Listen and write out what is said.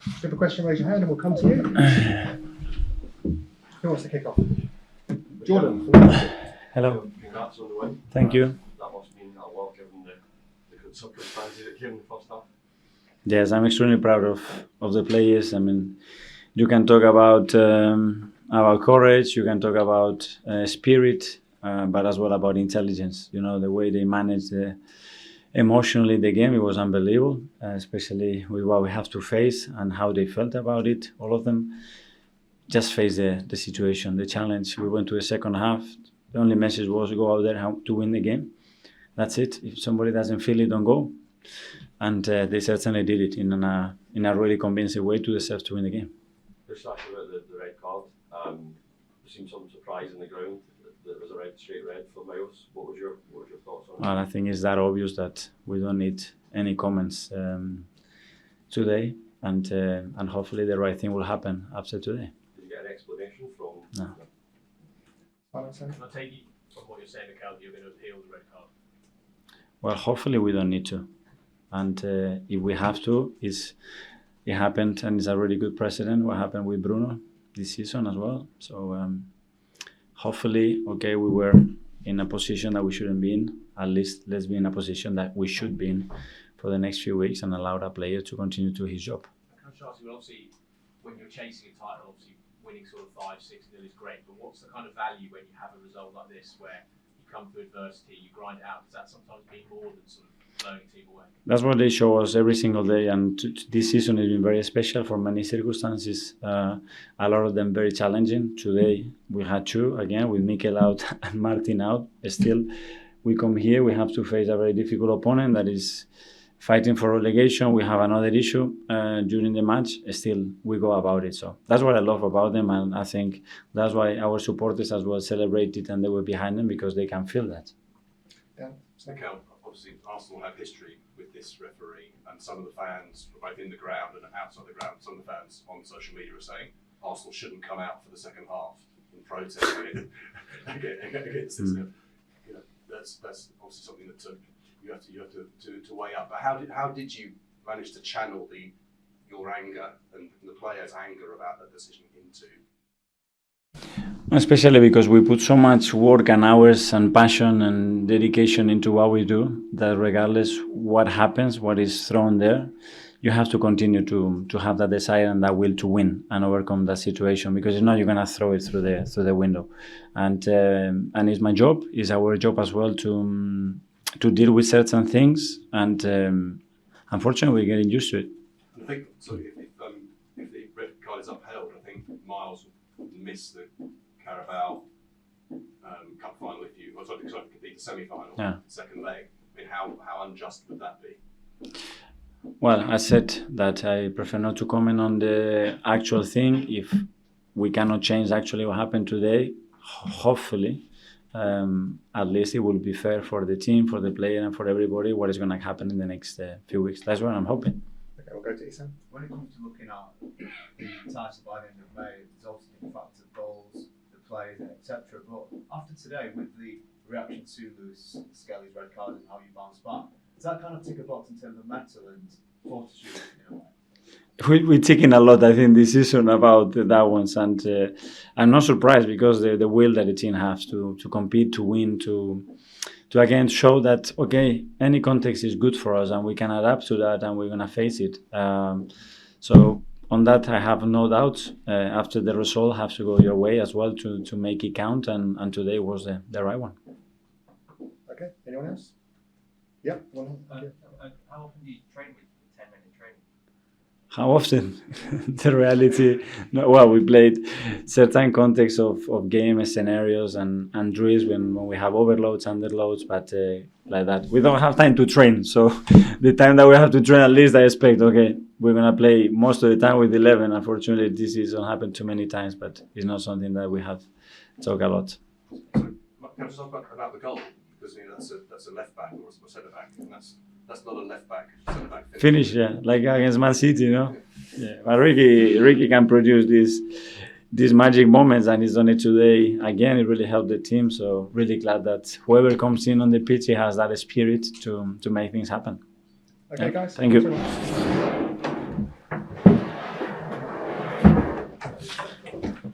If you have a question, raise your hand and we'll come to you. Who wants to kick off? Jordan. Hello. Congrats on the win. Thank you. That must mean a lot given the good circumstances that came in the first half. Yes, I'm extremely proud of the players. I mean, you can talk about courage, you can talk about spirit, but as well about intelligence. You know, the way they managed emotionally the game, it was unbelievable, especially with what we have to face and how they felt about it. All of them just faced the situation, the challenge. We went to the second half. The only message was go out there to win the game. That's it. If somebody doesn't feel it, don't go. And they certainly did it in a really convincing way to deserve to win the game. Just talking about the red card, there seemed some surprise in the ground that it was a straight red for Miles. What was your thoughts on it? Well, I think it's that obvious that we don't need any comments today, and hopefully the right thing will happen after today. Did you get an explanation from? No. Can I take you from what you're saying, Mikel, that you're going to appeal the red card? Well, hopefully we don't need to, and if we have to, it happened, and it's a really good precedent. What happened with Bruno this season as well. So hopefully, okay, we were in a position that we shouldn't be in. At least let's be in a position that we should be in for the next few weeks and allow that player to continue to his job. Can I just ask you, obviously, when you're chasing a title, obviously winning sort of 5-6-0 is great, but what's the kind of value when you have a result like this where you come through adversity, you grind it out? Does that sometimes mean more than sort of blowing a team away? That's what they show us every single day, and this season has been very special for many circumstances. A lot of them very challenging. Today we had two, again, with Mikel out and Martin out. Still, we come here, we have to face a very difficult opponent that is fighting for relegation. We have another issue during the match. Still, we go about it. So that's what I love about them, and I think that's why our supporters as well celebrated and they were behind them, because they can feel that. Yeah. Mikel, obviously Arsenal have history with this referee, and some of the fans, both in the ground and outside the ground, some of the fans on social media are saying Arsenal shouldn't come out for the second half in protest against this. You know, that's obviously something that you have to weigh up. But how did you manage to channel your anger and the players' anger about that decision into? Especially because we put so much work and hours and passion and dedication into what we do, that regardless what happens, what is thrown there, you have to continue to have that desire and that will to win and overcome that situation, because if not, you're gonna throw it through the window. And it's my job, it's our job as well to deal with certain things, and unfortunately we're getting used to it. I think so. If the red card is upheld, I think Miles would miss the Carabao Cup final if you, sorry, the semi-final, second leg. I mean, how unjust would that be? Well, I said that I prefer not to comment on the actual thing. If we cannot change actually what happened today, hopefully, at least it will be fair for the team, for the player, and for everybody what is going to happen in the next few weeks. That's what I'm hoping. Okay, we'll go to Isan. When it comes to looking at the title by the end of May, there's obviously the fact of goals, the players, etc. But after today, with the reaction to Lewis Skelly's red card and how you bounce back, does that kind of tick a box in terms of mental and fortitude in a way? We're taking a lot, I think, this season about that ones, and I'm not surprised, because the will that the team has to compete, to win, to again show that, okay, any context is good for us and we can adapt to that and we're going to face it. So on that, I have no doubt. After the result have to go your way as well to make it count, and today was the right one. Okay, anyone else? Yep. How often do you train with 10-minute training? How often? The reality, no, well, we played certain contexts of game scenarios and drills when we have overloads, underloads, but like that. We don't have time to train, so the time that we have to train, at least I expect, okay, we're going to play most of the time with 11. Unfortunately, this season happened too many times, but it's not something that we have talked a lot. So, can I just talk about the goal? Because that's a left back or a centre back, and that's not a left back, centre back finish. Yeah, like against Man City, you know. Yeah, but Ricky can produce these magic moments, and he's done it today. Again, it really helped the team. So really glad that whoever comes in on the pitch, he has that spirit to make things happen. Okay, guys. Thank you.